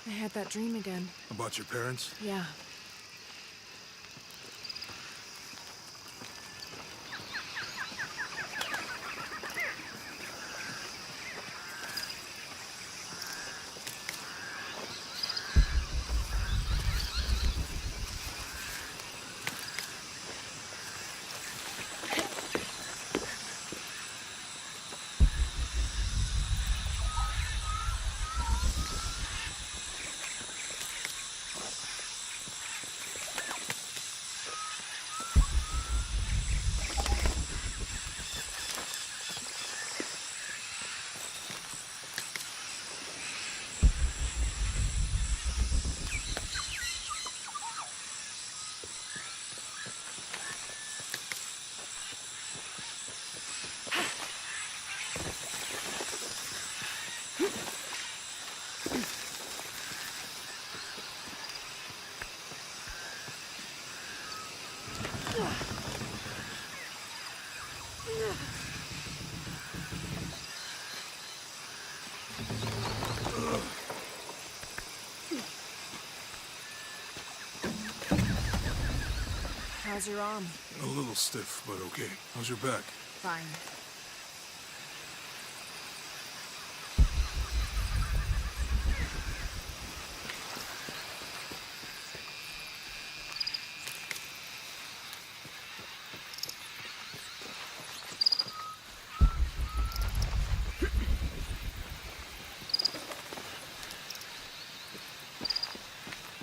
I had that dream again. About your parents? Yeah. How's your arm? A little stiff, but okay. How's your back? Fine.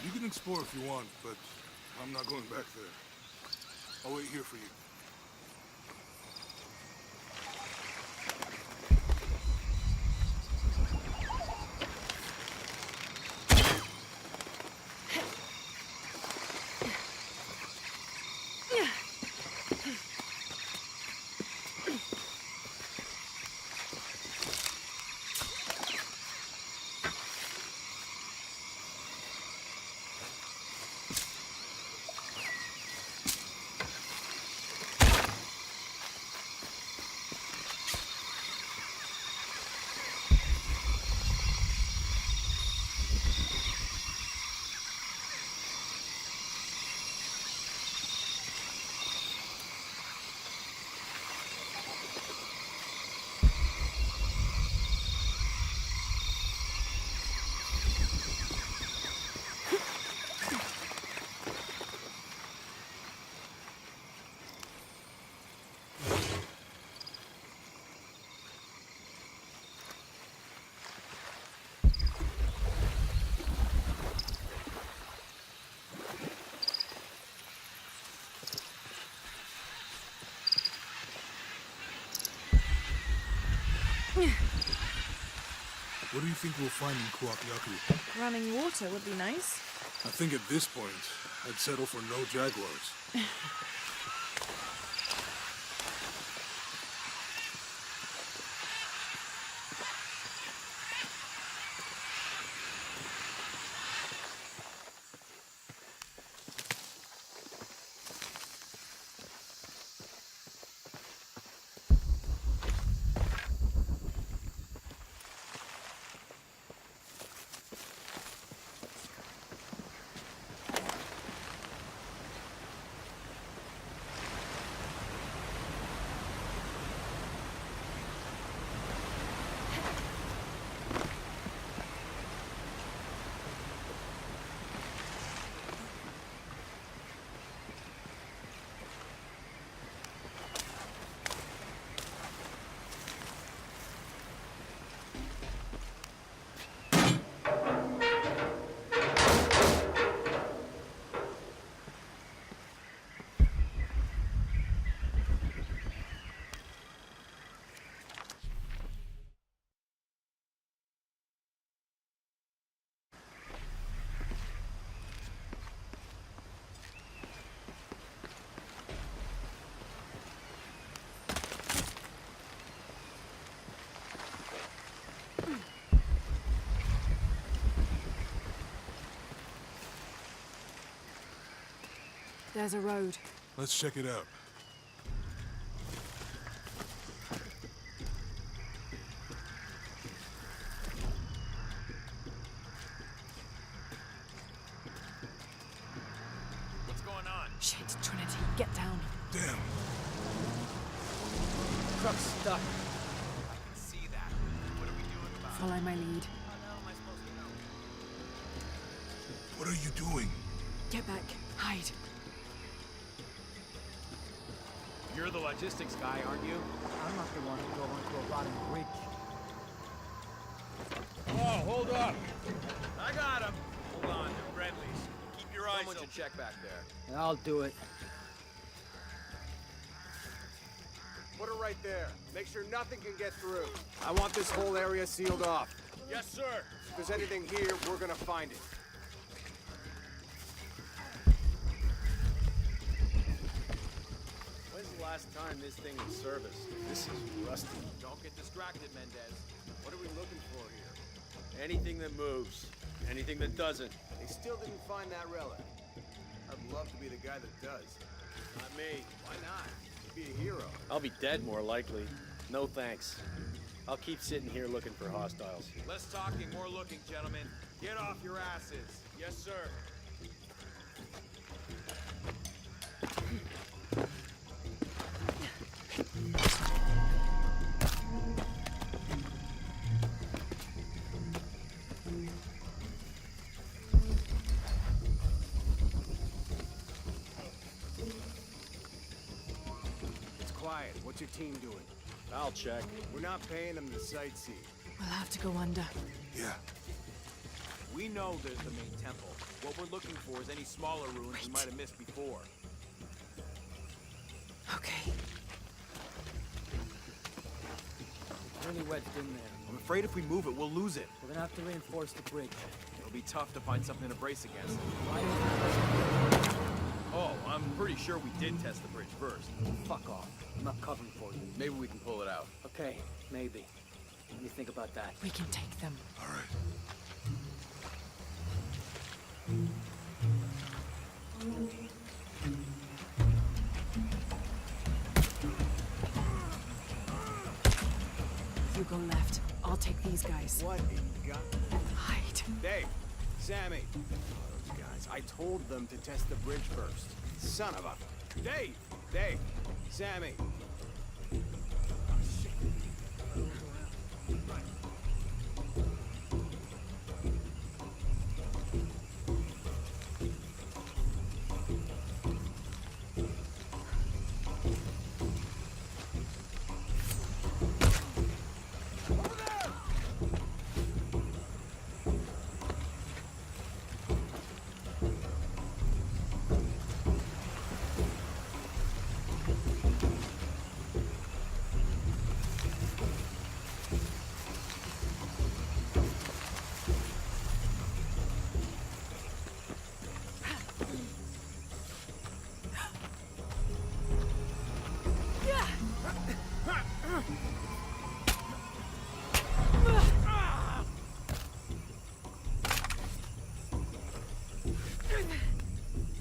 You can explore if you want, but I'm not going back there. I'll wait here for you. What do you think we'll find in Kuakyaku? Running water would be nice. I think at this point, I'd settle for no jaguars. There's a road. Let's check it out. Shit, Trinity, get down. Damn. Truck's stuck. I can see that. What are we doing about it? Follow my lead. How the hell am I supposed to know? What are you doing? Get back. Hide. You're the logistics guy, aren't you? I'm not the one who drove onto a rotten bridge. Oh, hold up! I got him! Hold on, they're friendlies. Keep your eyes open. Someone should check back there. I'll do it. Put her right there. Make sure nothing can get through. I want this whole area sealed off. Yes, sir! If there's anything here, we're gonna find it. When's the last time this thing was serviced? This is rusty. Don't get distracted, Mendez. What are we looking for here? Anything that moves, anything that doesn't. They still didn't find that relic. I'd love to be the guy that does. Not me. Why not? Be a hero. I'll be dead more likely. No thanks. I'll keep sitting here looking for hostiles. Less talking, more looking, gentlemen. Get off your asses. Yes, sir. It's quiet. What's your team doing? I'll check. We're not paying them to sightsee. We'll have to go under. Yeah. We know there's the main temple. What we're looking for is any smaller ruins we might have missed before. Okay. Really wedged in there. I'm afraid if we move it, we'll lose it. We're gonna have to reinforce the bridge. It'll be tough to find something to brace against. Why don't Oh, I'm pretty sure we did test the bridge first. you fuck off? I'm not covering for you. Maybe we can pull it out. Okay, maybe. Let me think about that. We can take them. All right. You go left. I'll take these guys. What a gun. Hide. Dave, Sammy. Those guys. I told them to test the bridge first. Son of a... Dave! Dave! Sammy!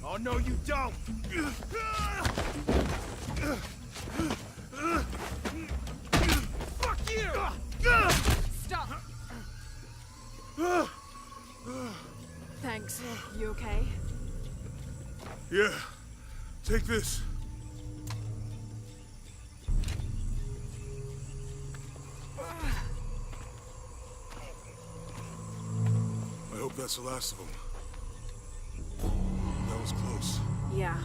Oh, no, you don't! Fuck you! Stop! Thanks. You okay? Yeah. Take this. I hope that's the last of them. That was close. Yeah.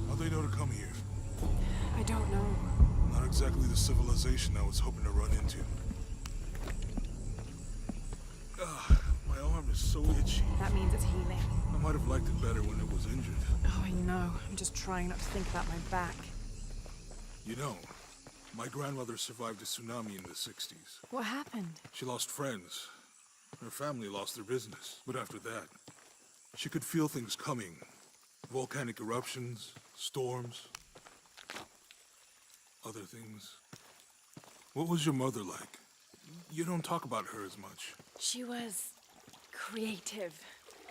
How'd they know to come here? I don't know. Not exactly the civilization I was hoping to run into. My arm is so itchy. That means it's healing. I might have liked it better when it was injured. Oh, I know. I'm just trying not to think about my back. You know, my grandmother survived a tsunami in the 60s. What happened? She lost friends. Her family lost their business. But after that, she could feel things coming. Volcanic eruptions, storms, other things. What was your mother like? You don't talk about her as much. She was creative,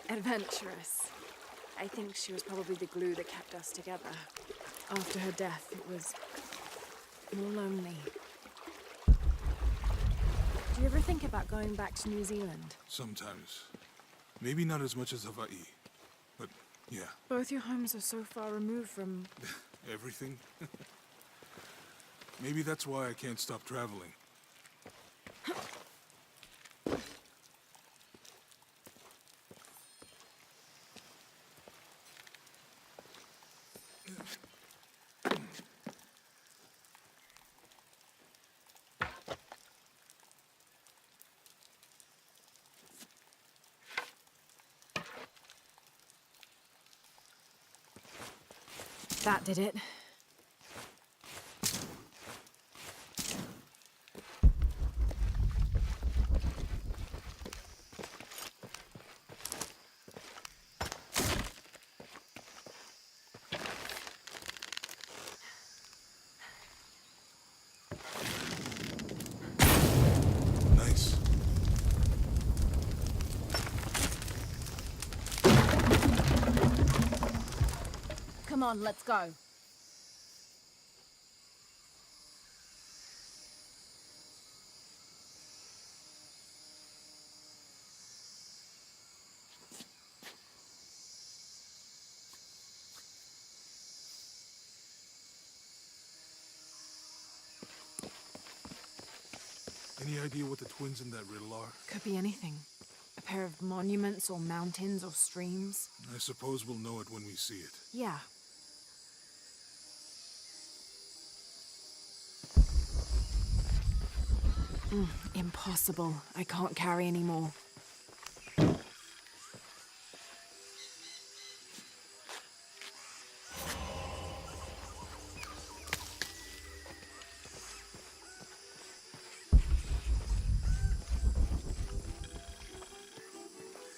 adventurous. I think she was probably the glue that kept us together. After her death, it was lonely. Do you ever think about going back to New Zealand? Sometimes. Maybe not as much as Hawaii, but Yeah, Both your homes are so far removed from... everything. Maybe that's why I can't stop traveling. That did it. Nice. Come on, let's go. Any idea what the twins in that riddle are? Could be anything. A pair of monuments or mountains or streams. I suppose we'll know it when we see it. Yeah. Impossible. I can't carry anymore.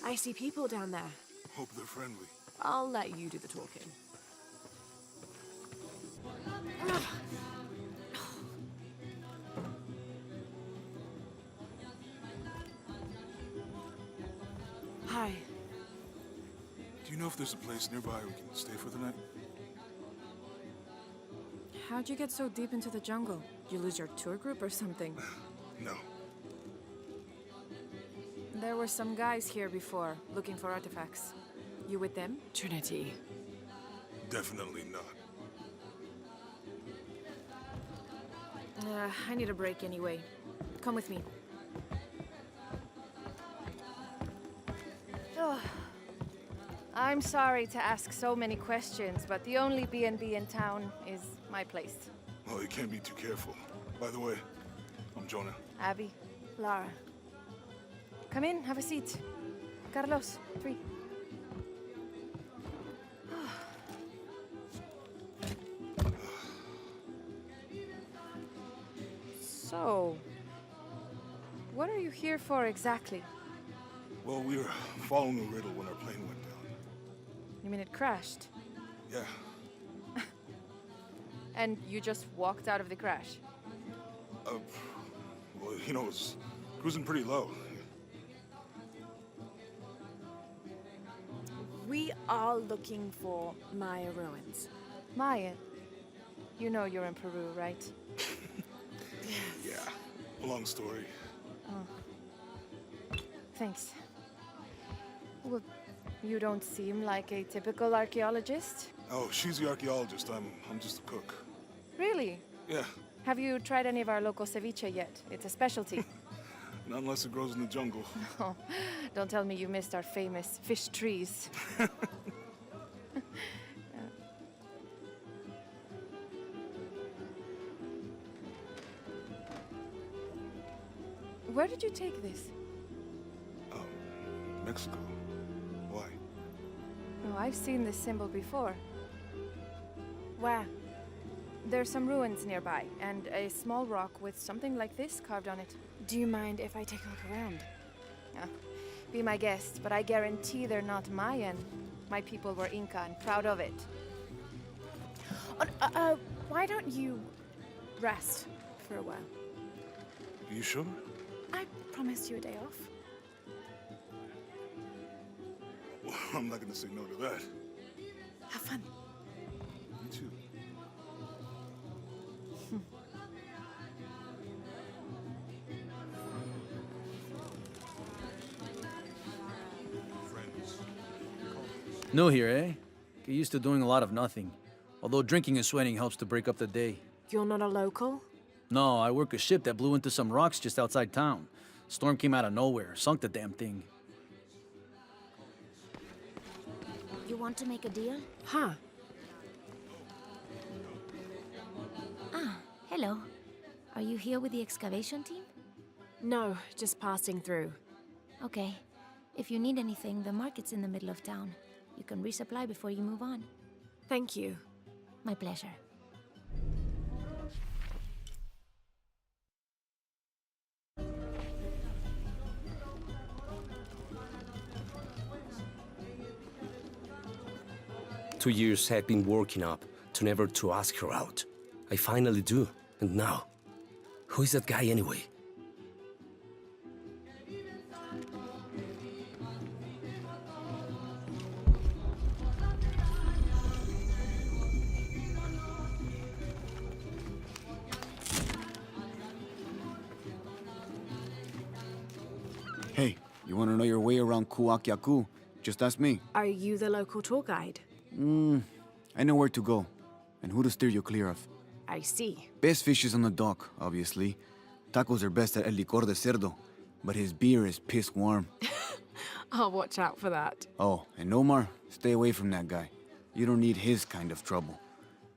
I see people down there. Hope they're friendly. I'll let you do the talking. Hi. Do you know if there's a place nearby we can stay for the night? How'd you get so deep into the jungle? You lose your tour group or something? No. There were some guys here before, looking for artifacts. You with them? Trinity. Definitely not. I need a break anyway. Come with me. Oh, I'm sorry to ask so many questions, but the only B&B in town is my place. Well, you can't be too careful. By the way, I'm Jonah. Abby, Lara. Come in, have a seat. Carlos, 3. So, what are you here for exactly? Well, we were following a riddle when our plane went down. You mean it crashed? Yeah. And you just walked out of the crash? Well, you know, it was cruising pretty low. We are looking for Maya ruins. Maya, you know you're in Peru, right? Yeah. Long story. Thanks. Well, you don't seem like a typical archaeologist. Oh, she's the archaeologist. I'm just a cook. Really? Yeah. Have you tried any of our local ceviche yet? It's a specialty. Not unless it grows in the jungle. Oh, don't tell me you missed our famous fish trees. Where did you take this? Mexico. Why? Oh, I've seen this symbol before. Where? There's some ruins nearby, and a small rock with something like this carved on it. Do you mind if I take a look around? Ah, be my guest, but I guarantee they're not Mayan. My people were Inca and proud of it. Why don't you rest for a while? Are you sure? I promised you a day off. Well, I'm not gonna say no to that. Have fun. You too. Friends. New here, eh? Get used to doing a lot of nothing. Although drinking and sweating helps to break up the day. You're not a local? No, I work a ship that blew into some rocks just outside town. Storm came out of nowhere, sunk the damn thing. You want to make a deal? Huh. Ah, hello. Are you here with the excavation team? No, just passing through. Okay. If you need anything, the market's in the middle of town. You can resupply before you move on. Thank you. My pleasure. Two years I've been working up to never to ask her out. I finally do, and now, who is that guy anyway? Hey, you want to know your way around Kuakyaku? Just ask me. Are you the local tour guide? I know where to go, and who to steer you clear of. I see. Best fish is on the dock, obviously. Tacos are best at El Licor de Cerdo, but his beer is piss warm. I'll watch out for that. Oh, and Omar, stay away from that guy. You don't need his kind of trouble.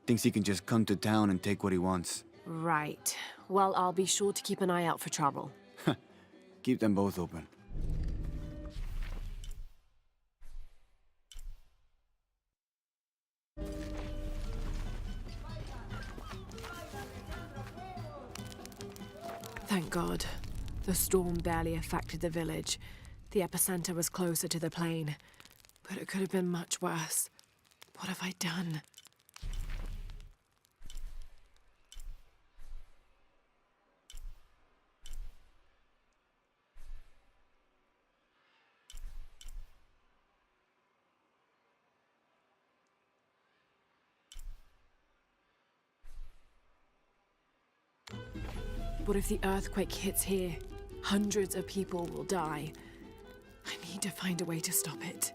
Thinks he can just come to town and take what he wants. Right. Well, I'll be sure to keep an eye out for trouble. Keep them both open. Thank God. The storm barely affected the village. The epicenter was closer to the plain. But it could have been much worse. What have I done? What if the earthquake hits here? Hundreds of people will die. I need to find a way to stop it.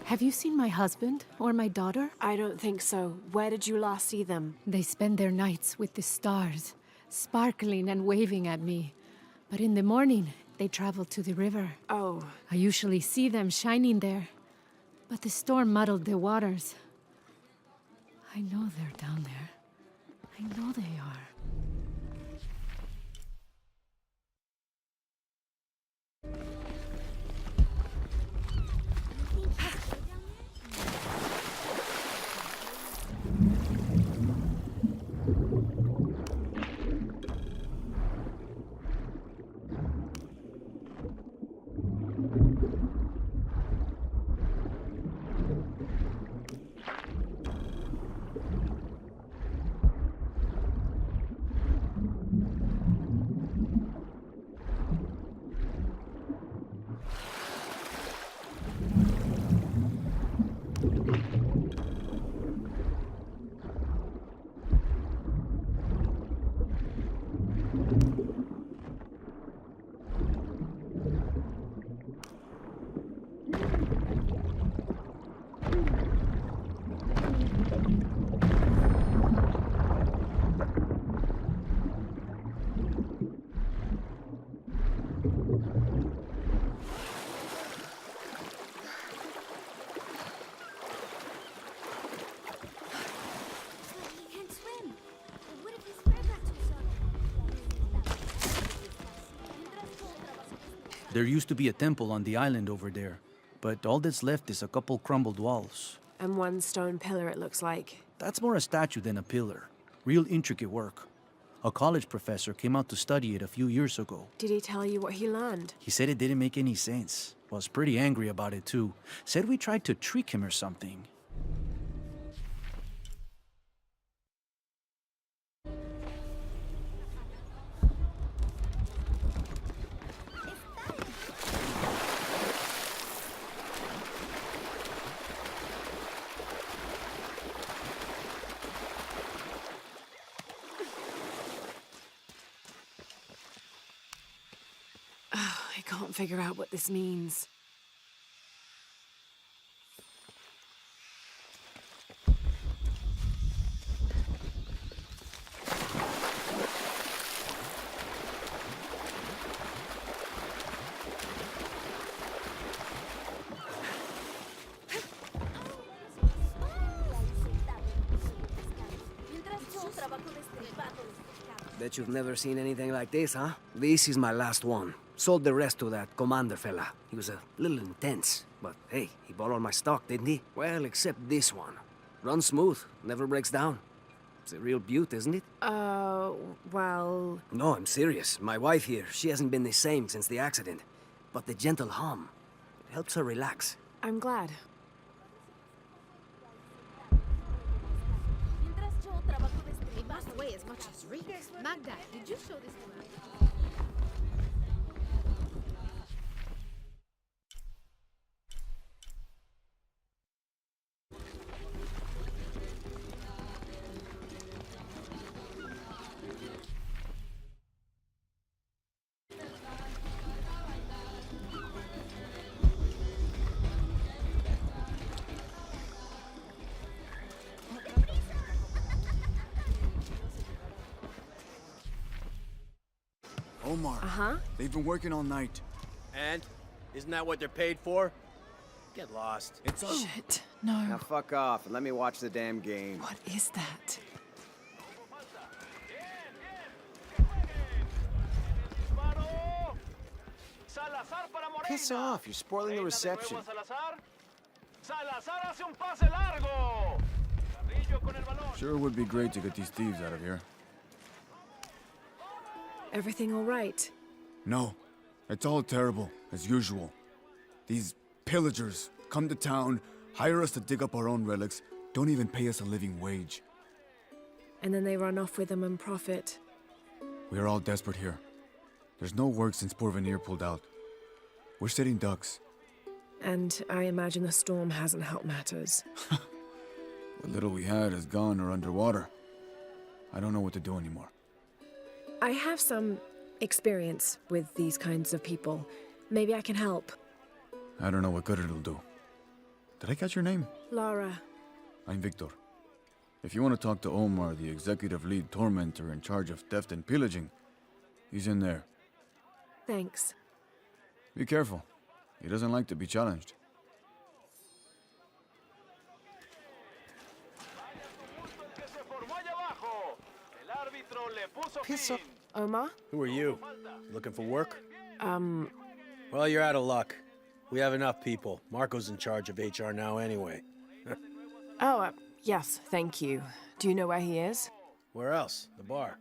Have you seen my husband or my daughter? I don't think so. Where did you last see them? They spend their nights with the stars, sparkling and waving at me. But in the morning, they travel to the river. Oh, I usually see them shining there. But the storm muddled the waters. I know they're down there. I know they are. There used to be a temple on the island over there, but all that's left is a couple crumbled walls. And one stone pillar, it looks like. That's more a statue than a pillar. Real intricate work. A college professor came out to study it a few years ago. Did he tell you what he learned? He said it didn't make any sense. Was pretty angry about it too. Said we tried to trick him or something. I can't figure out what this means. Bet you've never seen anything like this, huh? This is my last one. Sold the rest to that commander fella. He was a little intense, but hey, he bought all my stock, didn't he? Well, except this one. Runs smooth, never breaks down. It's a real beaut, isn't it? Well... No, I'm serious. My wife here, she hasn't been the same since the accident. But the gentle hum, it helps her relax. I'm glad. It must weigh as much as Rick. Magda, did you show this to her? Omar. Uh-huh. They've been working all night. And? Isn't that what they're paid for? Get lost. It's all... Shit, no. Now fuck off and let me watch the damn game. What is that? Piss off, you're spoiling the reception. Sure would be great to get these thieves out of here. Everything all right? No, it's all terrible, as usual. These pillagers come to town, hire us to dig up our own relics, don't even pay us a living wage. And then they run off with them and profit. We are all desperate here. There's no work since Porvenir pulled out. We're sitting ducks. And I imagine the storm hasn't helped matters. What little we had is gone or underwater. I don't know what to do anymore. I have some experience with these kinds of people. Maybe I can help. I don't know what good it'll do. Did I catch your name? Lara. I'm Victor. If you want to talk to Omar, the executive lead tormentor in charge of theft and pillaging, he's in there. Thanks. Be careful. He doesn't like to be challenged. Piss off. Omar? Who are you? Looking for work? Well, you're out of luck. We have enough people. Marco's in charge of HR now anyway. Yes, thank you. Do you know where he is? Where else? The bar.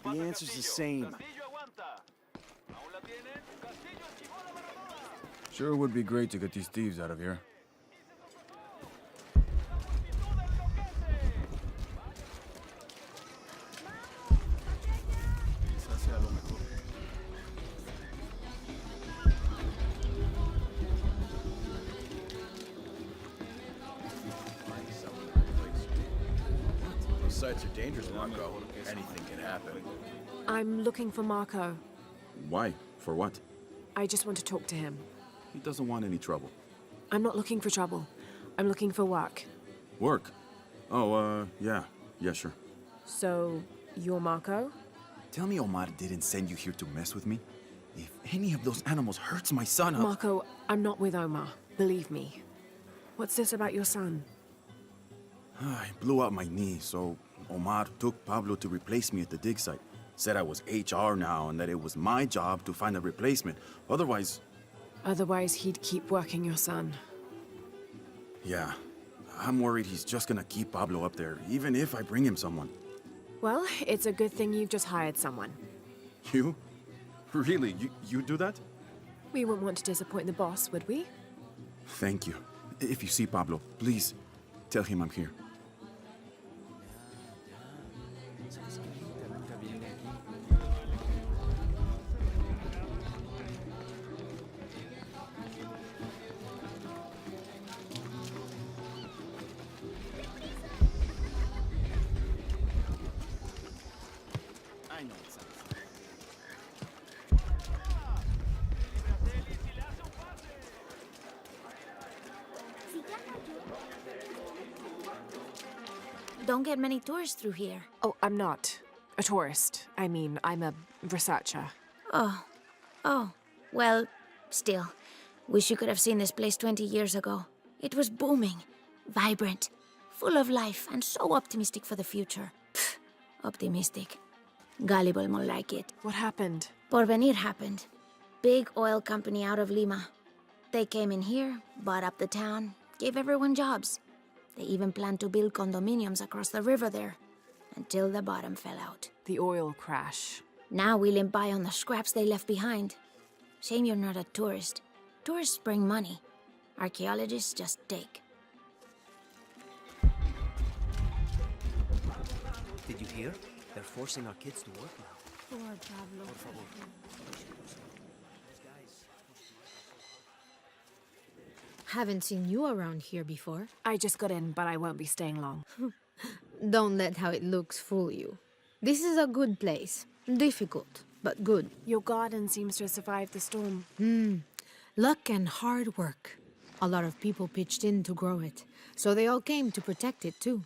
The answer's the same. Sure would be great to get these thieves out of here. Those sites are dangerous, Marco. Anything can happen. I'm looking for Marco. Why? For what? I just want to talk to him. He doesn't want any trouble. I'm not looking for trouble. I'm looking for work. Work? Oh, yeah. Yeah, sure. So, you're Marco? Tell me Omar didn't send you here to mess with me? If any of those animals hurts my son, Marco, I'm not with Omar. Believe me. What's this about your son? I blew out my knee, so Omar took Pablo to replace me at the dig site. Said I was HR now and that it was my job to find a replacement. Otherwise... Otherwise, he'd keep working your son. Yeah. I'm worried he's just gonna keep Pablo up there, even if I bring him someone. Well, it's a good thing you've just hired someone. You? Really? You do that? We wouldn't want to disappoint the boss, would we? Thank you. If you see Pablo, please tell him I'm here. Don't get many tourists through here. Oh, I'm not a tourist. I mean, I'm a researcher. Oh. Well, still. Wish you could have seen this place 20 years ago. It was booming, vibrant, full of life, and so optimistic for the future. Pfft, optimistic. Gullible more like it. What happened? Porvenir happened. Big oil company out of Lima. They came in here, bought up the town, gave everyone jobs. They even planned to build condominiums across the river there, until the bottom fell out. The oil crash. Now we limp by on the scraps they left behind. Shame you're not a tourist. Tourists bring money. Archaeologists just take. Did you hear? They're forcing our kids to work now. Poor Pablo. Por favor. Haven't seen you around here before. I just got in, but I won't be staying long. Don't let how it looks fool you. This is a good place. Difficult, but good. Your garden seems to have survived the storm. Luck and hard work. A lot of people pitched in to grow it, so they all came to protect it too.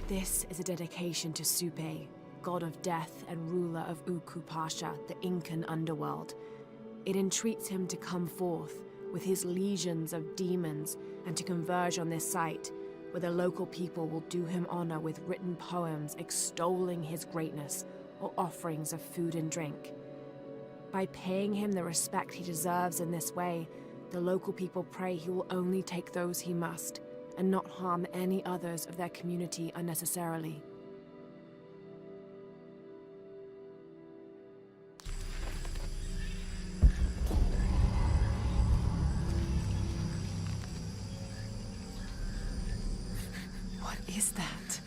This is a dedication to Supe, god of death and ruler of Uku Pasha, the Incan underworld. It entreats him to come forth with his legions of demons and to converge on this site, where the local people will do him honor with written poems extolling his greatness or offerings of food and drink. By paying him the respect he deserves in this way, the local people pray he will only take those he must, and not harm any others of their community unnecessarily. What is that?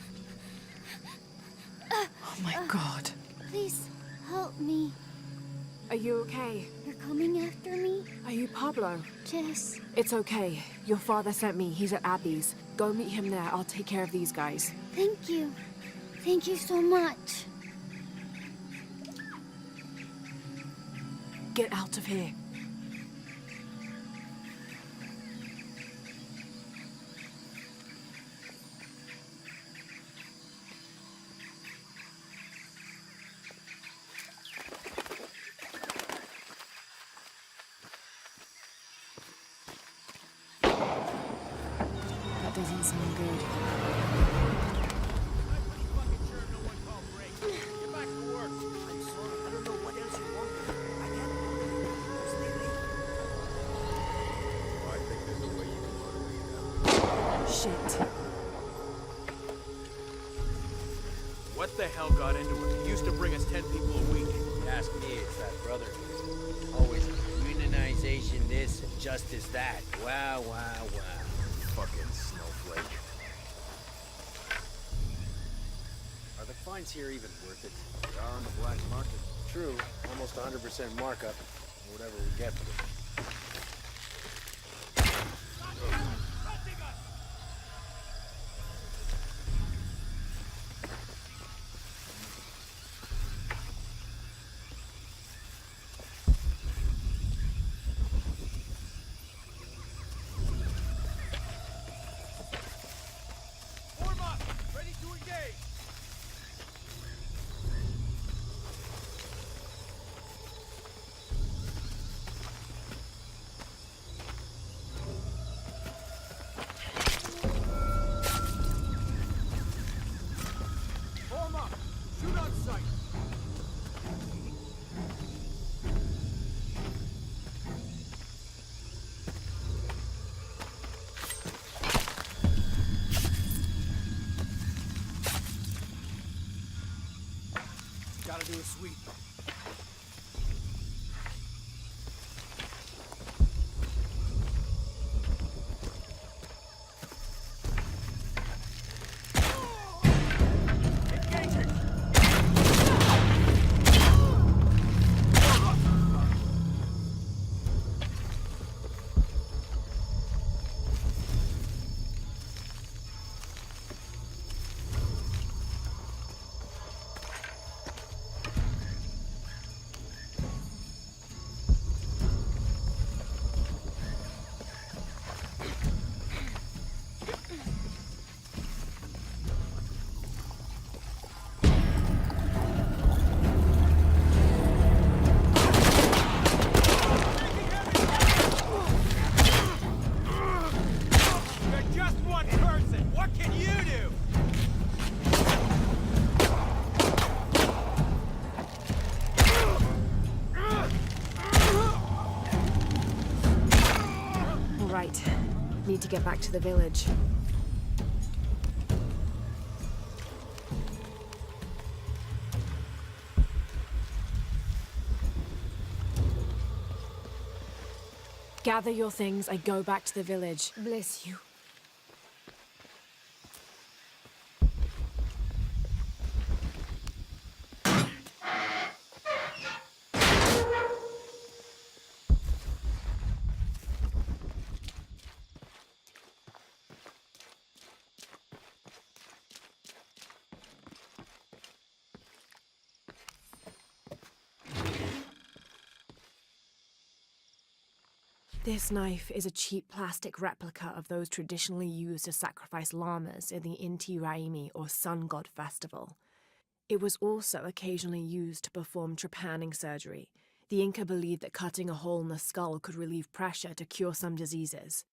Oh my God. Please, help me. Are you okay? You're coming after me? Are you Pablo? Jess. It's okay. Your father sent me. He's at Abby's. Go meet him there. I'll take care of these guys. Thank you. Thank you so much. Get out of here. That doesn't sound good. Shit. What the hell got into it? He used to bring us 10 people a week. Ask me, it's that brother. Always unionization this and justice that. Wow. Fucking snowflake. Are the fines here even worth it? They are on the black market. True, almost 100% markup. Whatever we get for them. to a suite. Right. Need to get back to the village. Gather your things, I go back to the village. Bless you. This knife is a cheap plastic replica of those traditionally used to sacrifice llamas in the Inti Raymi or Sun God Festival. It was also occasionally used to perform trepanning surgery. The Inca believed that cutting a hole in the skull could relieve pressure to cure some diseases.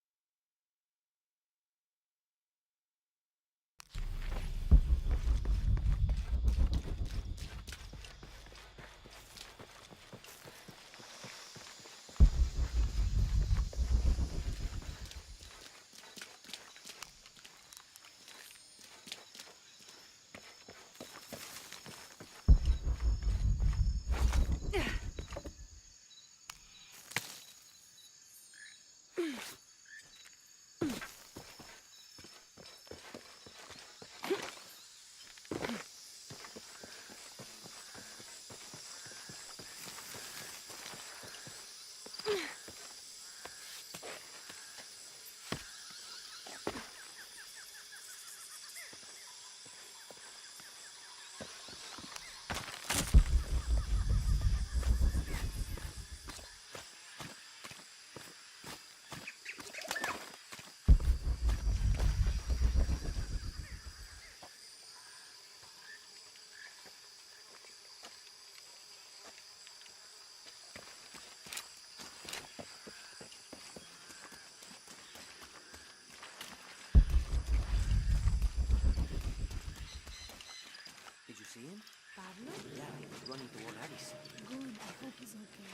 Did you see him? Pablo? Yeah, he was running toward Addis. Good, I hope he's okay.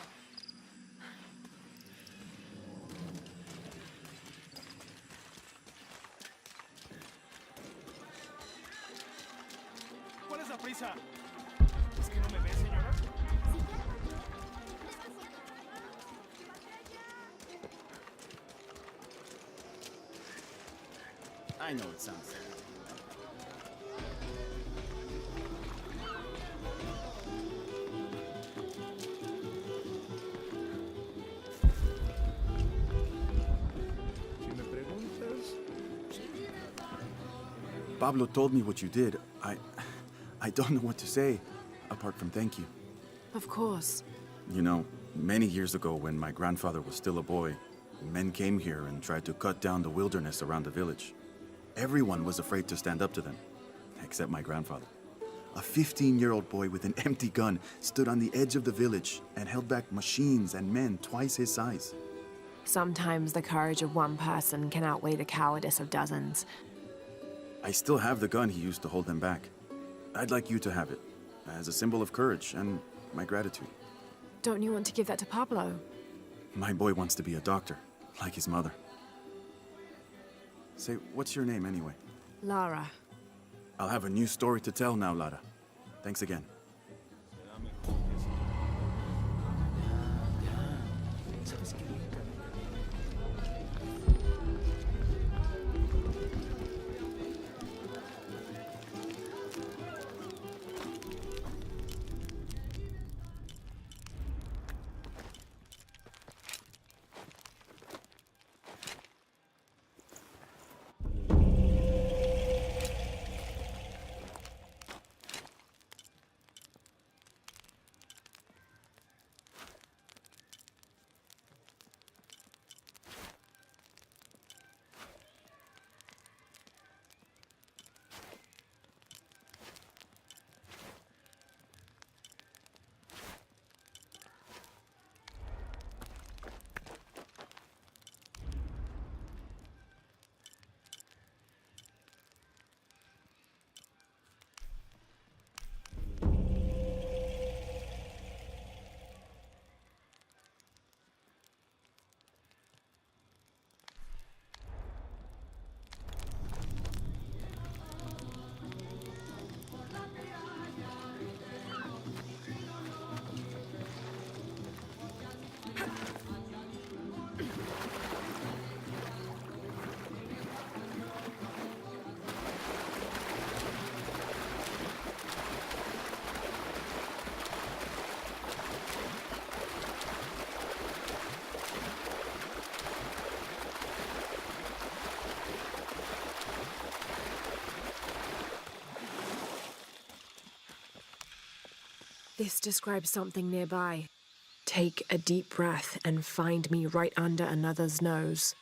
¿Cuál es la prisa? ¿Es que no me ve, señora? I know it sounds sad. Pablo told me what you did. I don't know what to say, apart from thank you. Of course. You know, many years ago when my grandfather was still a boy, men came here and tried to cut down the wilderness around the village. Everyone was afraid to stand up to them, except my grandfather. A 15-year-old boy with an empty gun stood on the edge of the village and held back machines and men twice his size. Sometimes the courage of one person can outweigh the cowardice of dozens. I still have the gun he used to hold them back. I'd like you to have it, as a symbol of courage and my gratitude. Don't you want to give that to Pablo? My boy wants to be a doctor, like his mother. Say, what's your name anyway? Lara. I'll have a new story to tell now, Lara. Thanks again. This describes something nearby. Take a deep breath and find me right under another's nose.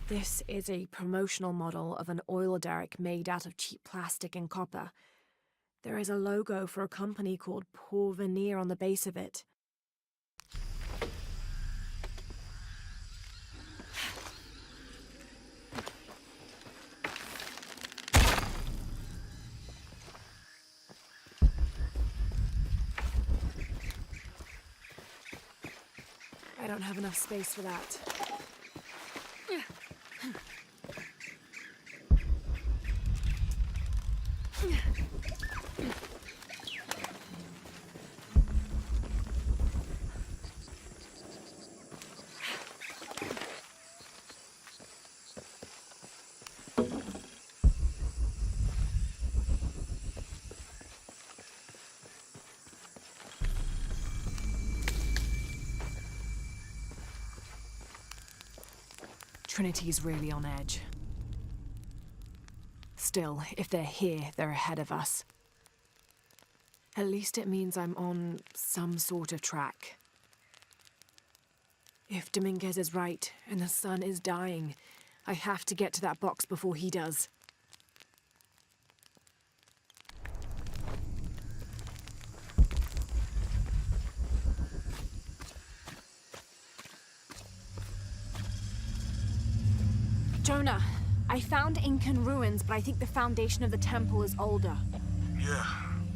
This is a promotional model of an oil derrick made out of cheap plastic and copper. There is a logo for a company called Porvenir on the base of it. I don't have enough space for that. Trinity's really on edge. Still, if they're here, they're ahead of us. At least it means I'm on some sort of track. If Dominguez is right, and the sun is dying, I have to get to that box before he does. Jonah, I found Incan ruins, but I think the foundation of the temple is older. Yeah,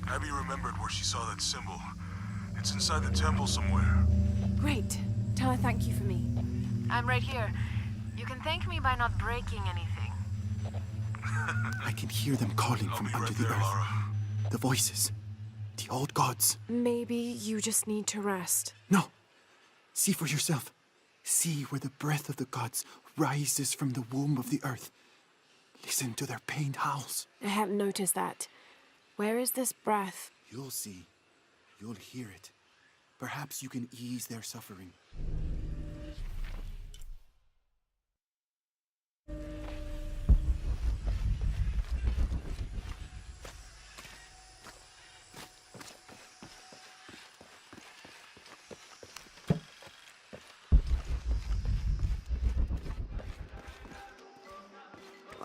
Abby remembered where she saw that symbol. It's inside the temple somewhere. Great. Tell her thank you for me. I'm right here. You can thank me by not breaking anything. I can hear them calling from under the earth. Lara. The voices. The old gods. Maybe you just need to rest. No. See for yourself. See where the breath of the gods rises from the womb of the earth. Listen to their pained howls. I hadn't noticed that. Where is this breath? You'll see. You'll hear it. Perhaps you can ease their suffering.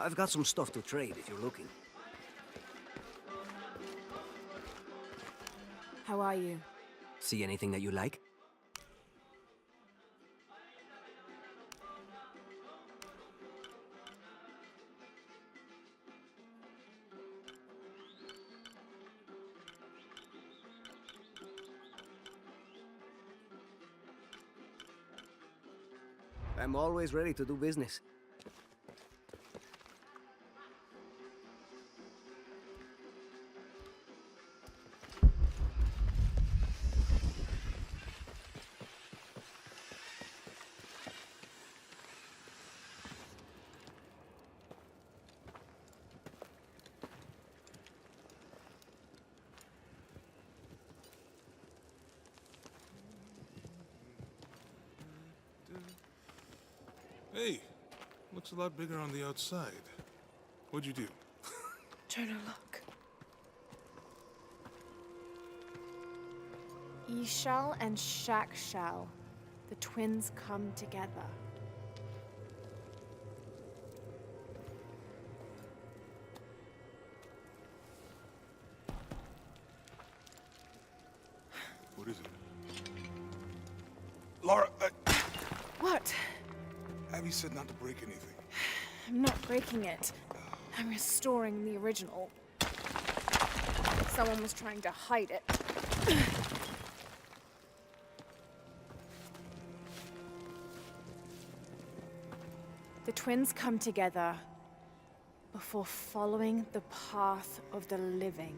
I've got some stuff to trade if you're looking. How are you? See anything that you like? I'm always ready to do business. Hey, looks a lot bigger on the outside. What'd you do? Jonah, look. Ishal and Shakshal, the twins come together. What is it? Laura, What? Abby said not to break anything. I'm not breaking it. I'm restoring the original. Someone was trying to hide it. The twins come together before following the path of the living.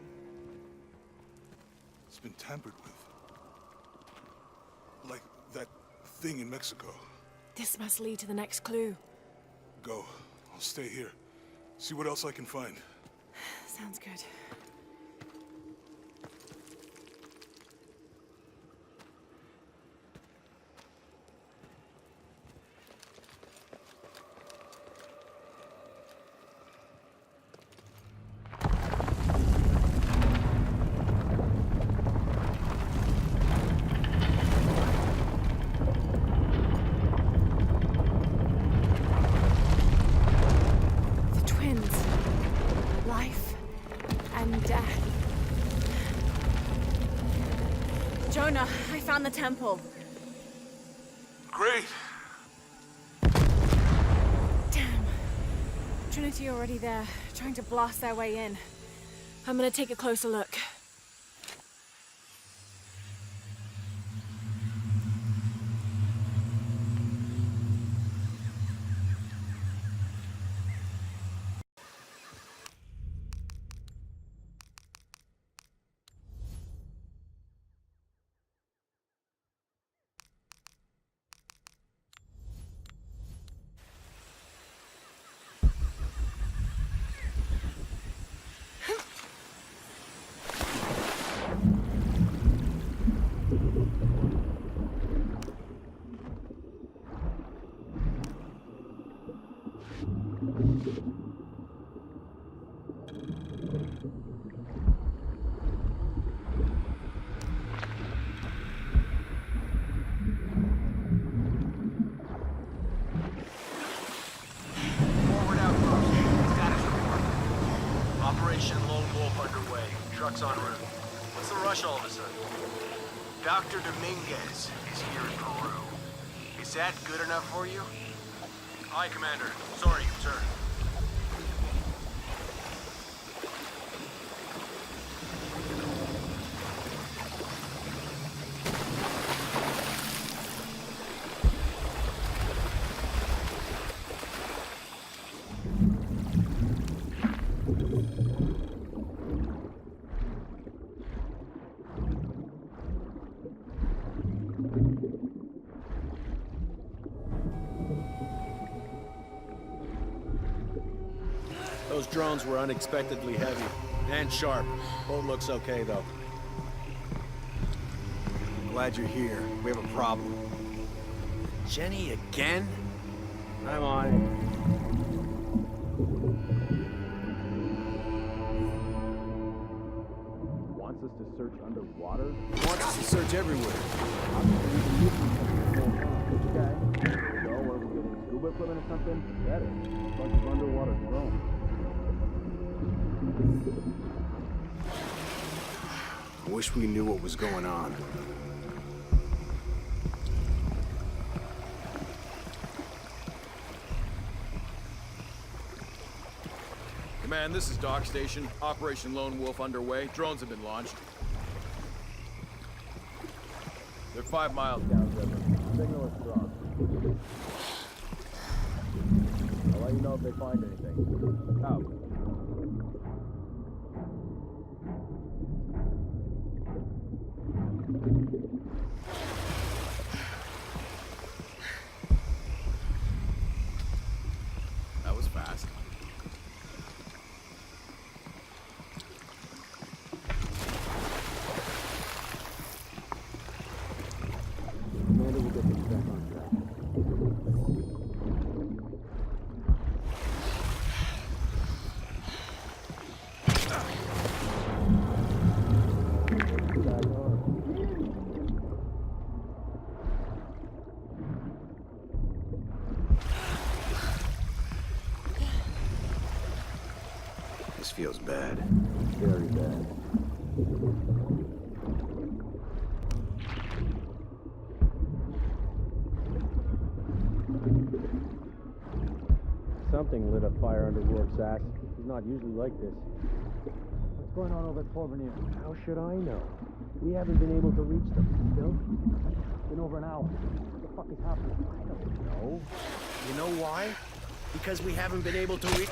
It's been tampered with. Like that thing in Mexico. This must lead to the next clue. Go. I'll stay here. See what else I can find. Sounds good. Jonah, I found the temple. Great! Damn. Trinity already there, trying to blast their way in. I'm gonna take a closer look. Trucks en route. What's the rush all of a sudden? Dr. Dominguez is here in Peru. Is that good enough for you? Aye, Commander. Sorry, sir. Those drones were unexpectedly heavy and sharp. Boat looks okay, though. Glad you're here. We have a problem. Jenny again? I'm on it. Wants us to search underwater? Wants us to search everywhere. So, what are we getting, scuba scuba equipment or something? Better. A bunch of underwater drones. I wish we knew what was going on. Command, this is Dock Station. Operation Lone Wolf underway. Drones have been launched. They're 5 miles downriver. Signal is strong. I'll let you know if they find anything. Out. That was fast. Commander will get things back on track. This feels bad. Very bad. Something lit a fire under Rourke's ass. He's not usually like this. What's going on over at Porvenir? How should I know? We haven't been able to reach them. Bill? Been over an hour. What the fuck is happening? I don't know. You know why? Because we haven't been able to reach...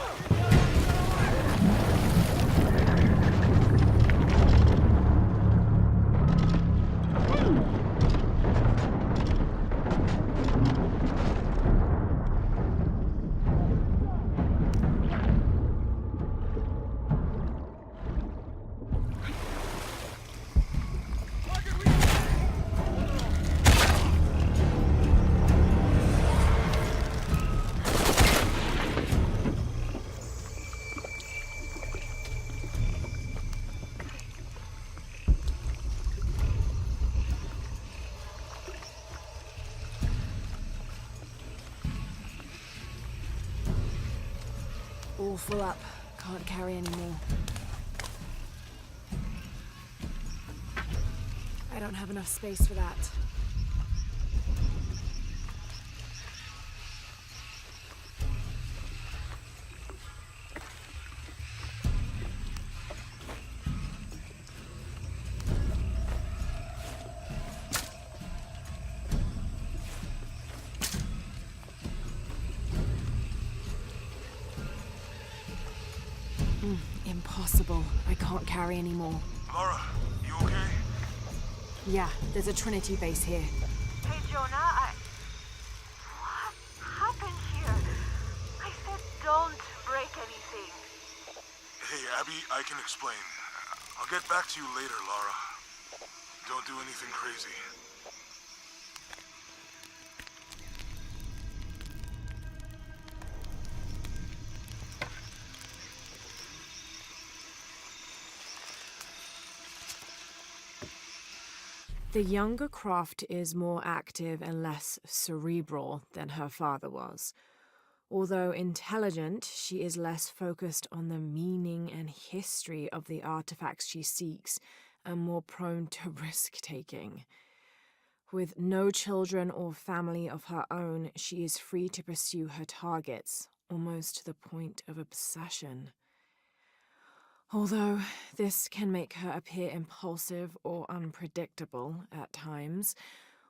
All full up. Can't carry any more. I don't have enough space for that. Impossible. I can't carry any more. Lara, you okay? Yeah, there's a Trinity base here. Hey, Jonah, what happened here? I said don't break anything. Hey, Abby, I can explain. I'll get back to you later, Lara. Don't do anything crazy. The younger Croft is more active and less cerebral than her father was. Although intelligent, she is less focused on the meaning and history of the artifacts she seeks and more prone to risk-taking. With no children or family of her own, she is free to pursue her targets, almost to the point of obsession. Although this can make her appear impulsive or unpredictable at times,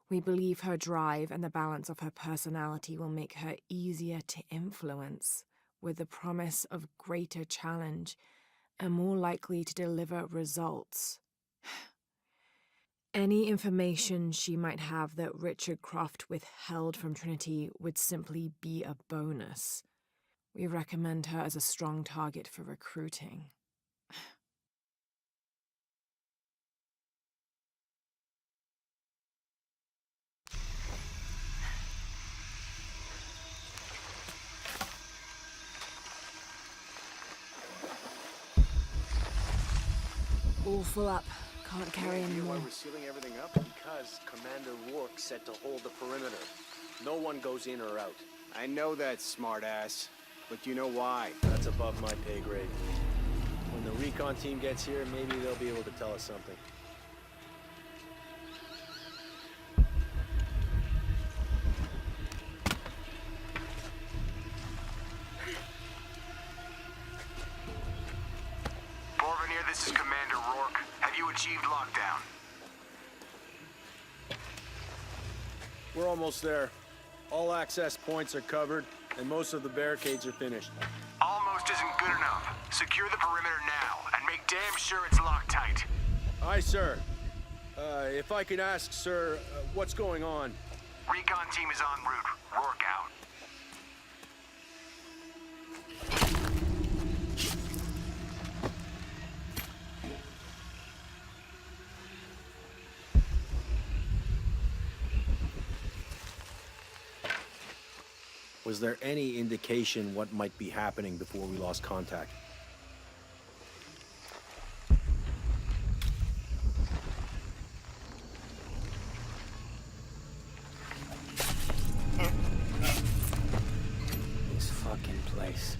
we believe her drive and the balance of her personality will make her easier to influence, with the promise of greater challenge and more likely to deliver results. Any information she might have that Richard Croft withheld from Trinity would simply be a bonus. We recommend her as a strong target for recruiting. All full up. Can't carry any more. Why we're sealing everything up? Because Commander Rourke said to hold the perimeter. No one goes in or out. I know that, smartass. But do you know why? That's above my pay grade. When the recon team gets here, maybe they'll be able to tell us something. Borvenir, this is Commander Rourke. Have you achieved lockdown? We're almost there. All access points are covered, and most of the barricades are finished. Almost isn't good enough. Secure the perimeter now, and make damn sure it's locked tight. Aye, sir. If I could ask, sir, what's going on? Recon team is en route. Rourke out. Was there any indication what might be happening before we lost contact? This fucking place.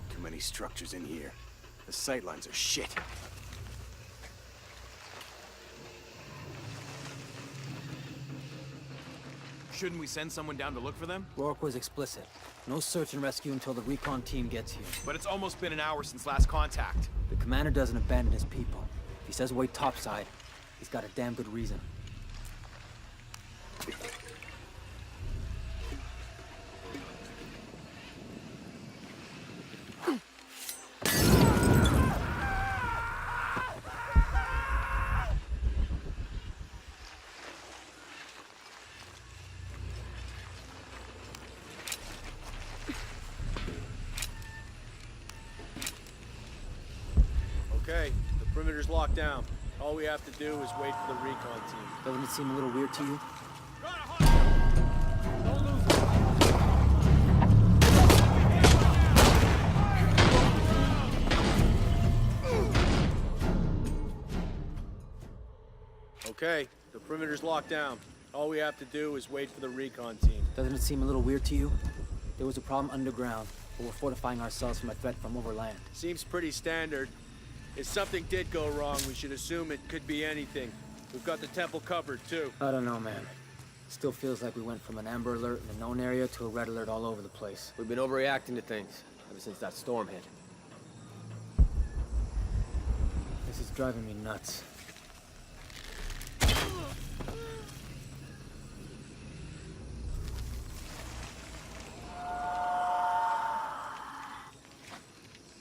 Too many structures in here. The sightlines are shit. Shouldn't we send someone down to look for them? Rourke was explicit. No search and rescue until the recon team gets here. But it's almost been an hour since last contact. The commander doesn't abandon his people. If he says wait topside, he's got a damn good reason. Okay, the perimeter's locked down. All we have to do is wait for the recon team. Doesn't it seem a little weird to you? Okay, the perimeter's locked down. All we have to do is wait for the recon team. Doesn't it seem a little weird to you? There was a problem underground, but we're fortifying ourselves from a threat from overland. Seems pretty standard. If something did go wrong, we should assume it could be anything. We've got the temple covered, too. I don't know, man. Still feels like we went from an amber alert in a known area to a red alert all over the place. We've been overreacting to things ever since that storm hit. This is driving me nuts.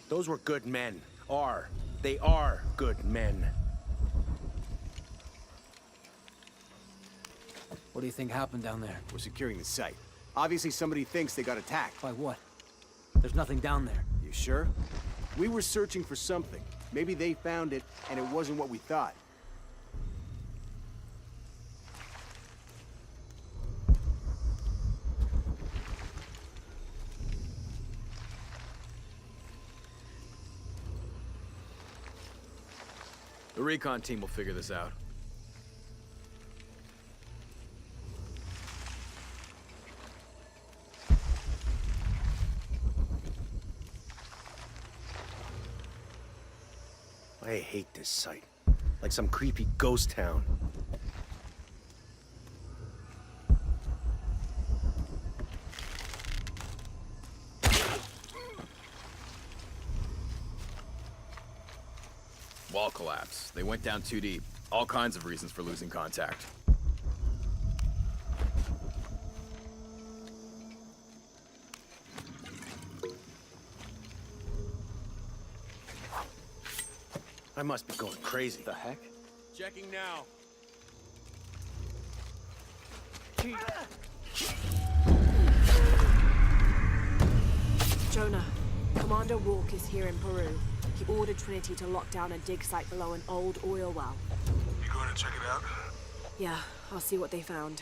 Those were good men. They are good men. What do you think happened down there? We're securing the site. Obviously somebody thinks they got attacked. By what? There's nothing down there. You sure? We were searching for something. Maybe they found it, and it wasn't what we thought. The recon team will figure this out. I hate this site. Like some creepy ghost town. Wall collapse. They went down too deep. All kinds of reasons for losing contact. I must be going crazy. The heck? Checking now. Jonah, Commander Rourke is here in Peru. He ordered Trinity to lock down a dig site below an old oil well. You going to check it out? Yeah, I'll see what they found.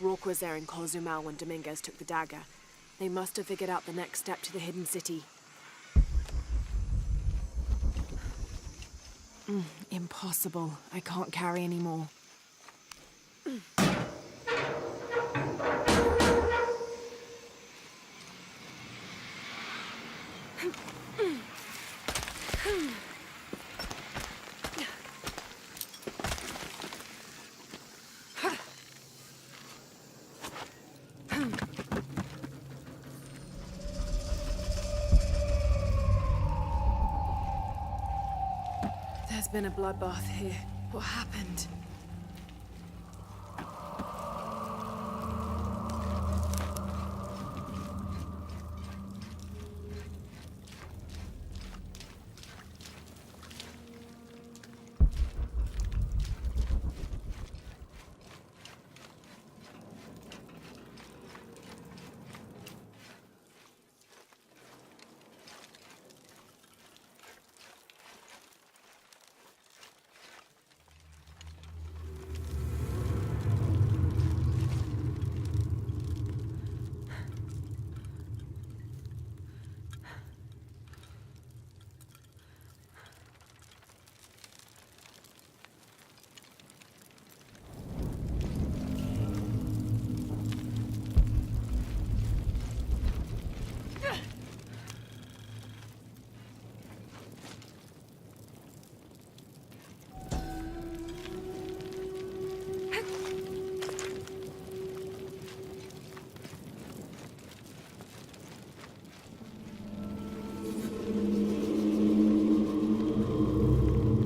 Rourke was there in Cozumel when Dominguez took the dagger. They must have figured out the next step to the hidden city. Impossible. I can't carry anymore. There's been a bloodbath here. What happened?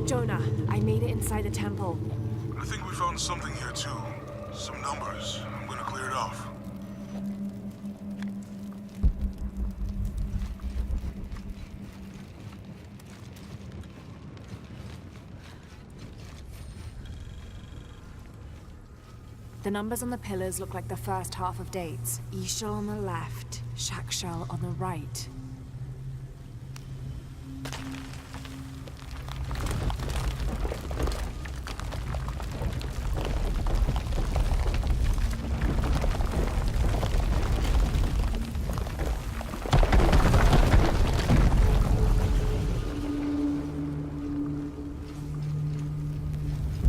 Jonah, I made it inside the temple. I think we found something here too. Some numbers. I'm gonna clear it off. The numbers on the pillars look like the first half of dates. Ishal on the left, Shakshal on the right.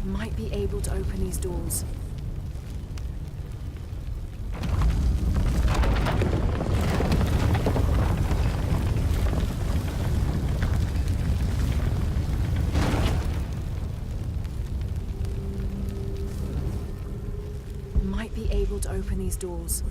Might be able to open these doors. Might be able to open these doors.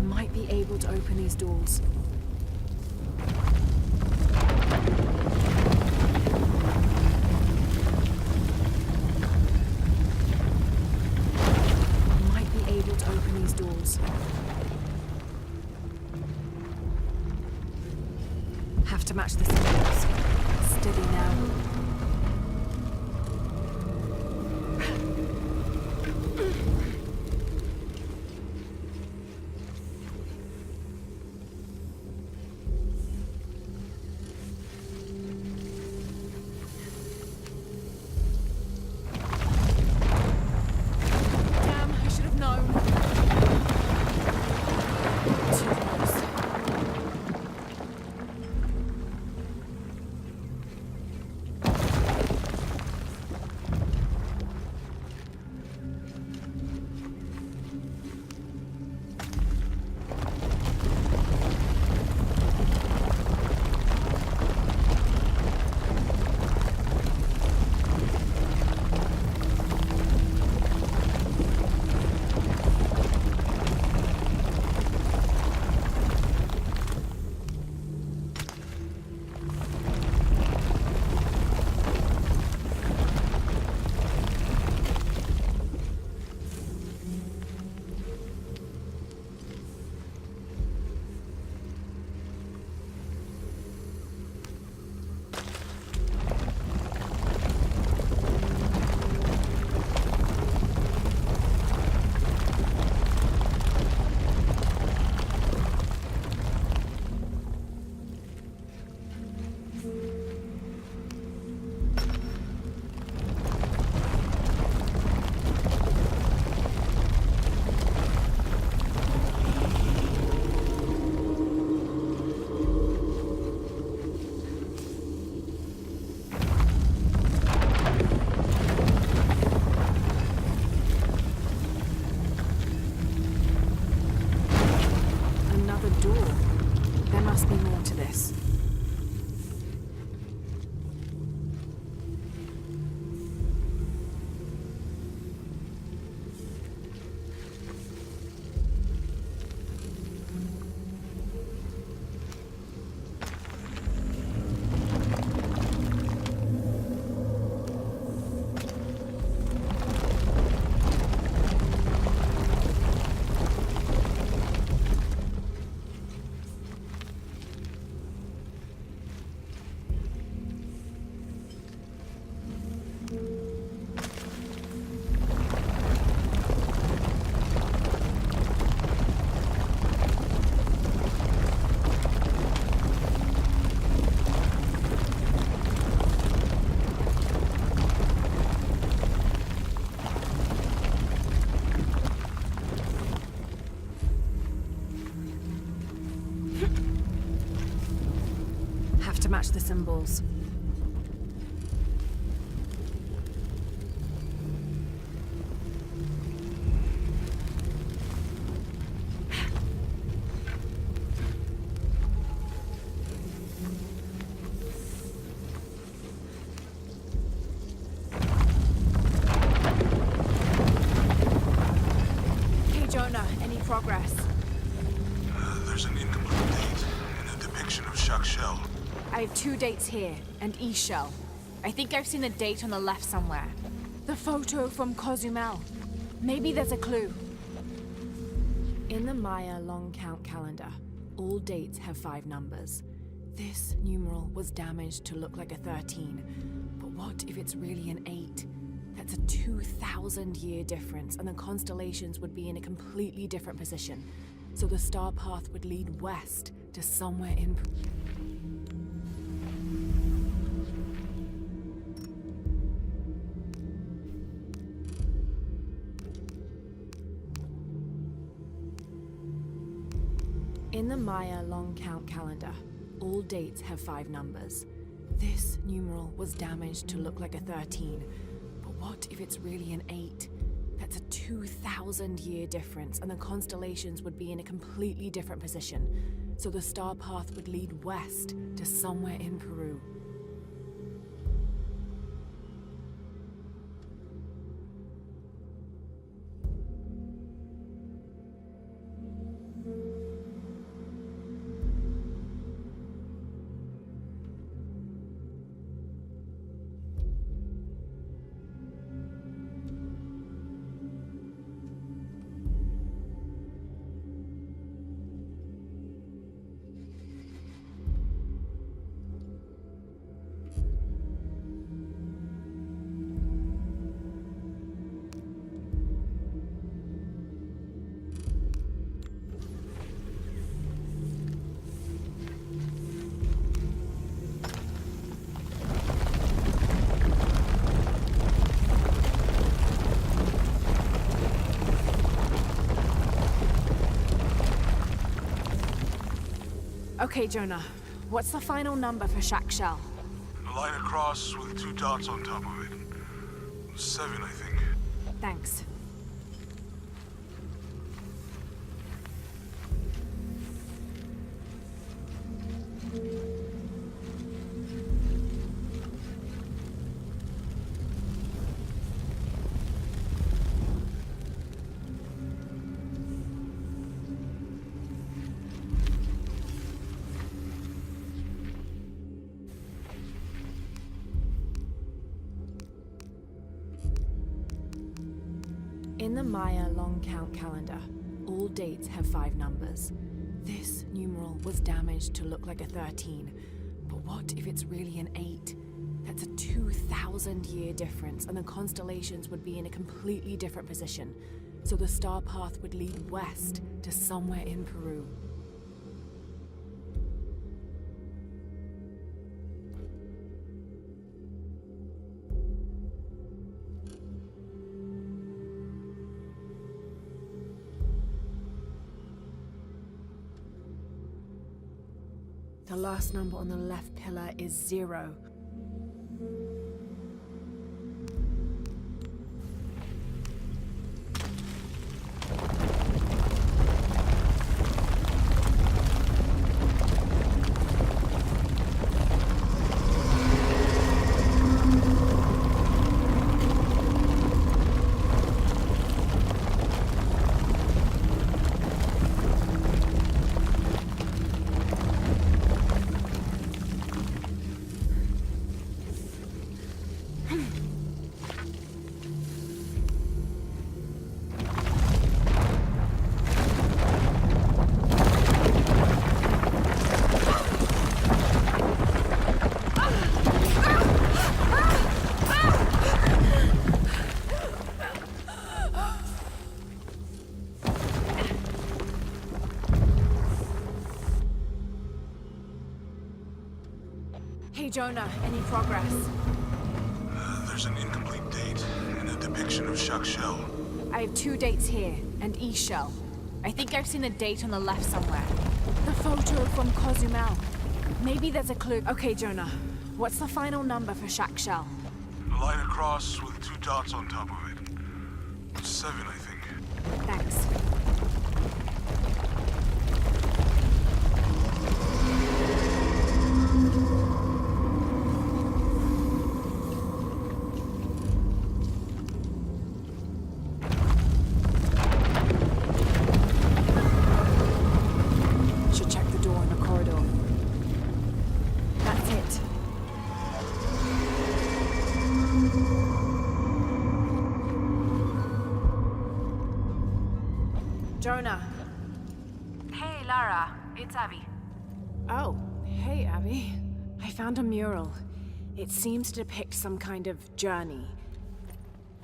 Might be able to open these doors. Might be able to open these doors. Have to match the signals. Steady now. Damn, I should have known. Too close. must be more to this. Have to match the symbols. Hey Jonah, any progress? There's an incomplete date and a depiction of Jacques Shell. I have 2 dates here, and E-Shell. I think I've seen the date on the left somewhere. The photo from Cozumel. Maybe there's a clue. In the Maya long count calendar, all dates have 5 numbers. This numeral was damaged to look like a 13. But what if it's really an 8? That's a 2,000-year difference, and the constellations would be in a completely different position. So the star path would lead west to somewhere in... In the Maya long count calendar, all dates have 5 numbers. This numeral was damaged to look like a 13. But what if it's really an 8? That's a 2,000-year difference, and the constellations would be in a completely different position. So the star path would lead west to somewhere in Peru. Okay, Jonah. What's the final number for Jacques Shell? A line across with 2 dots on top of it. 7, I think. Thanks. In the Maya long count calendar, all dates have 5 numbers. This numeral was damaged to look like a 13. But what if it's really an 8? That's a 2,000-year difference, and the constellations would be in a completely different position. So the star path would lead west to somewhere in Peru. The last number on the left pillar is 0. Hey Jonah, any progress? There's an incomplete date and a depiction of Jacques Shell. I have 2 dates here, and E-Shell. I think I've seen a date on the left somewhere. The photo from Cozumel. Maybe there's a clue. Okay, Jonah. What's the final number for Jacques Shell? A line across with 2 dots on top of it. 7, I think. Thanks. Should check the door in the corridor. That's it. Jonah. Hey, Lara. It's Abby. Oh, hey, Abby. I found a mural. It seems to depict some kind of journey.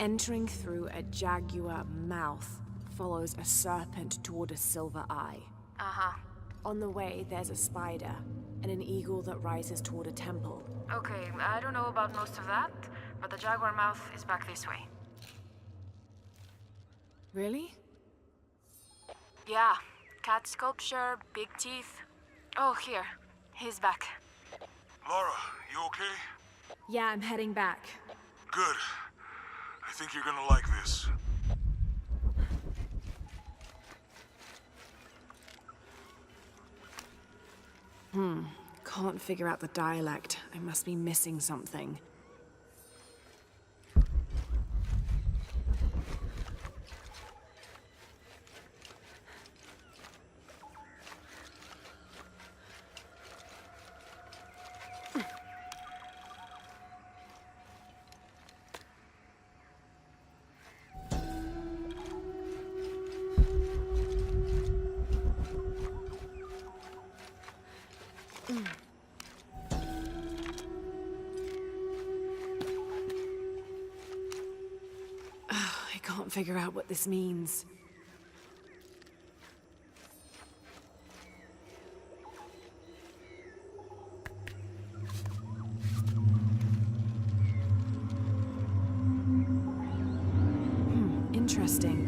Entering through a jaguar mouth follows a serpent toward a silver eye. Uh-huh. On the way, there's a spider and an eagle that rises toward a temple. Okay, I don't know about most of that, but the jaguar mouth is back this way. Really? Yeah. Cat sculpture, big teeth. Oh, here. He's back. Laura, you okay? Yeah, I'm heading back. Good. I think you're gonna like this. Can't figure out the dialect. I must be missing something. I can't figure out what this means. Interesting.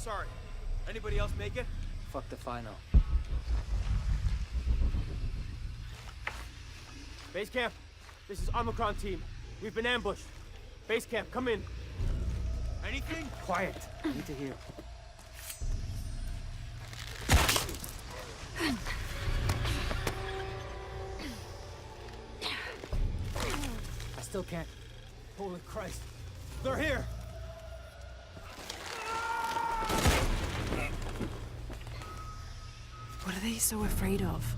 Sorry. Anybody else make it? Fuck the final. Base camp, this is Omicron team. We've been ambushed. Base camp, come in. Anything? Quiet. I need to hear. I still can't. Holy Christ. They're here! What are they so afraid of?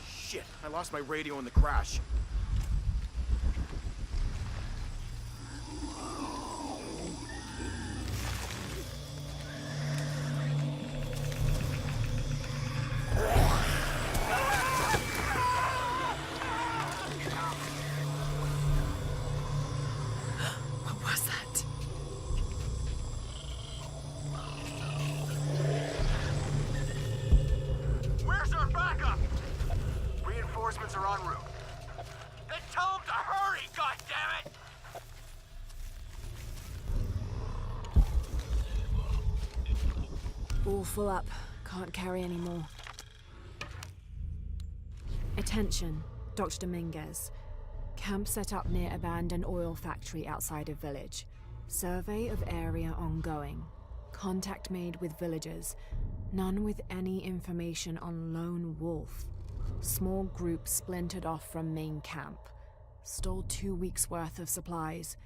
Shit, I lost my radio in the crash. What was that? Where's our backup? Reinforcements are en route. Then tell them to hurry, goddammit! All full up. Can't carry any more. Attention, Dr. Dominguez. Camp set up near abandoned oil factory outside of village. Survey of area ongoing. Contact made with villagers. None with any information on lone wolf. Small group splintered off from main camp. Stole 2 weeks' worth of supplies.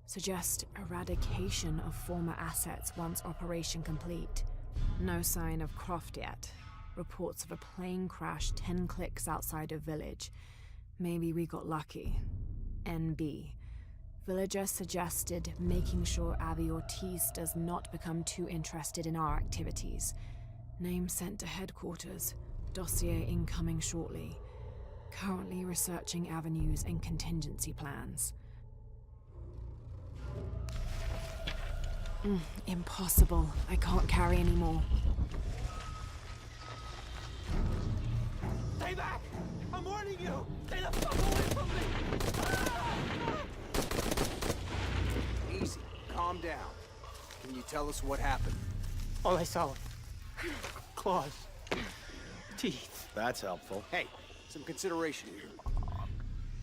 Suggest eradication of former assets once operation complete. No sign of Croft yet. Reports of a plane crash 10 clicks outside of village. Maybe we got lucky. NB. Villager suggested making sure Abby Ortiz does not become too interested in our activities. Name sent to headquarters. Dossier incoming shortly. Currently researching avenues and contingency plans. Impossible. I can't carry any more. Stay back! I'm warning you! Stay the fuck away from me! Easy. Calm down. Can you tell us what happened? All I saw. Claws. Teeth. That's helpful. Hey, some consideration here.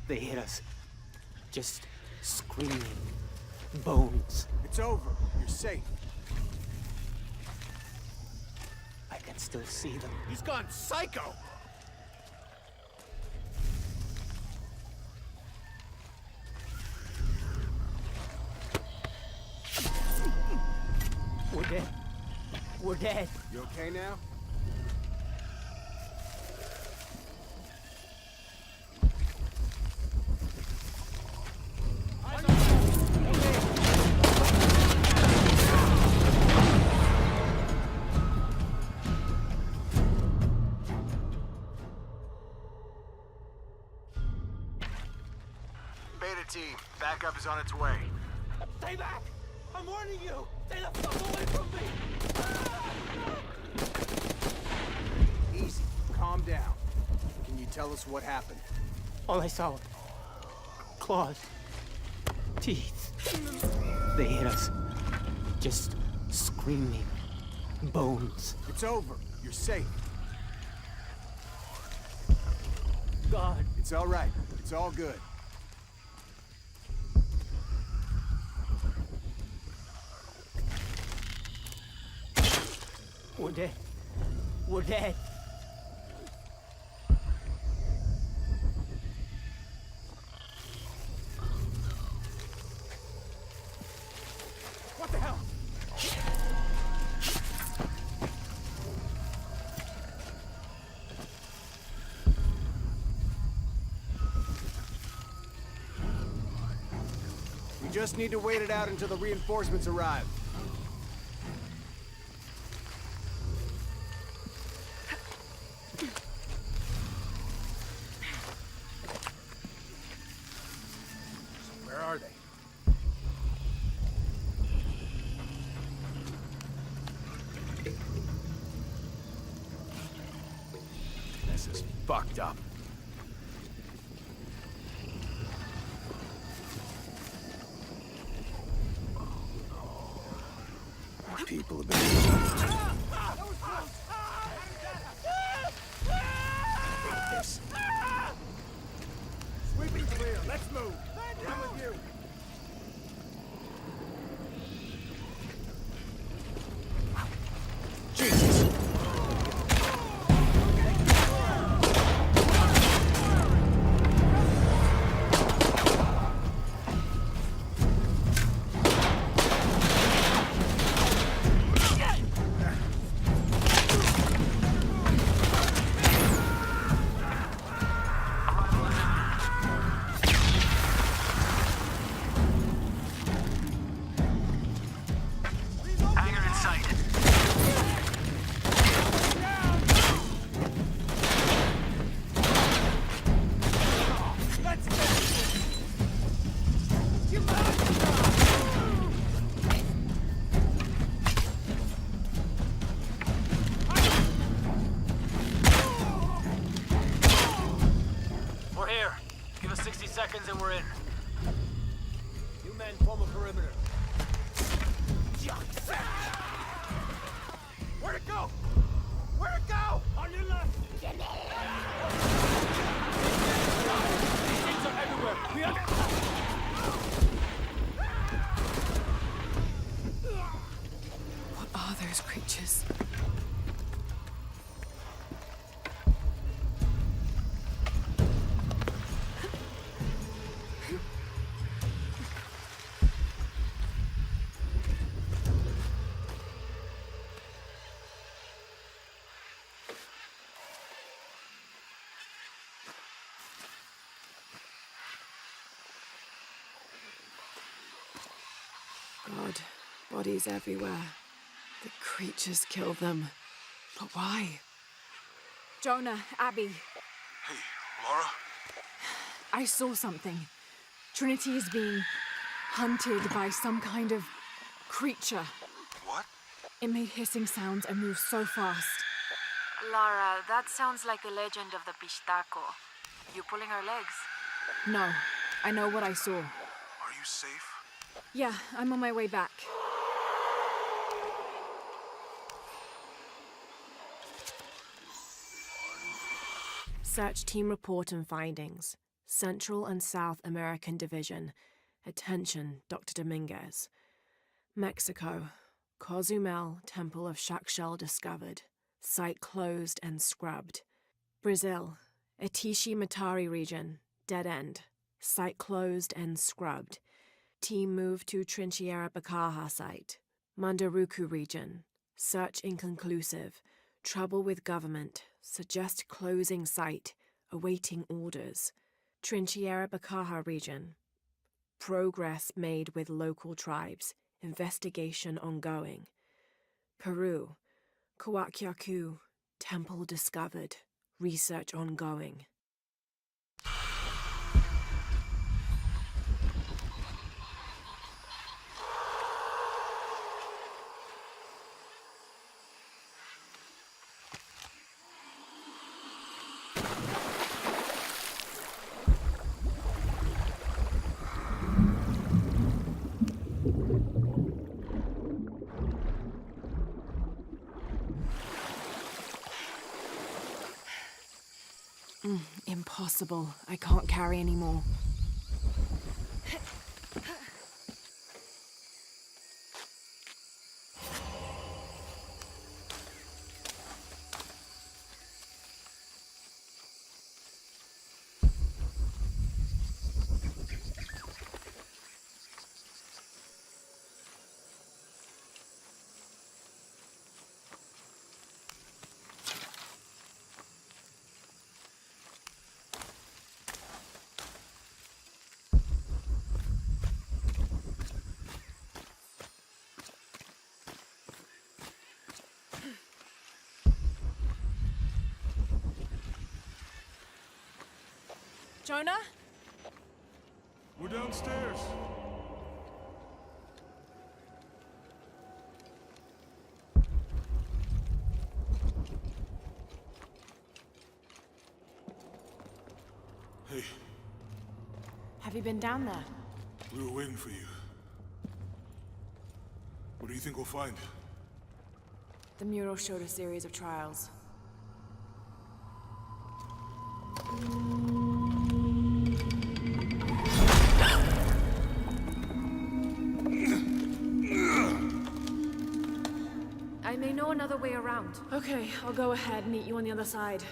They hit us. Just screaming. Bones. It's over. You're safe. I can still see them. He's gone psycho! We're dead. We're dead. You okay now? Beta team, backup is on its way. Stay back! I'm warning you! Stay the fuck away from me! Easy. Calm down. Can you tell us what happened? All I saw. Claws. Teeth. They hit us. Just screaming. Bones. It's over. You're safe. God. It's all right. It's all good. We're dead. We're dead. What the hell? We just need to wait it out until the reinforcements arrive. Where are they? fucked up. People have been... Sweeping clear. Let's move. I'm with you. Jesus! Hangar in sight. We're here. Give us 60 seconds and we're in. You men form a perimeter. Where'd it go? Where'd it go? On your left. These things are everywhere. We have... What are those creatures? God, bodies everywhere. The creatures kill them. But why? Jonah, Abby, Hey, Laura? I saw something. Trinity is being hunted by some kind of creature. What? It made hissing sounds and moved so fast. Lara, that sounds like the legend of the Pistaco. You pulling her legs? No, I know what I saw. Are you safe? Yeah, I'm on my way back. Search team report and findings. Central and South American Division. Attention, Dr. Dominguez. Mexico. Cozumel, Temple of Shakshel discovered. Site closed and scrubbed. Brazil. Atishi Matari region. Dead end. Site closed and scrubbed. Team moved to Trinchera Bacaja site. Mandaruku region. Search inconclusive. Trouble with government. Suggest closing site. Awaiting orders. Trinchera Bacaja region. Progress made with local tribes. Investigation ongoing. Peru. Coaquiacu. Temple discovered. Research ongoing. Impossible. I can't carry anymore. Jonah? We're downstairs. Have you been down there? We were waiting for you. What do you think we'll find? The mural showed a series of trials. I may know another way around. Okay, I'll go ahead, meet you on the other side.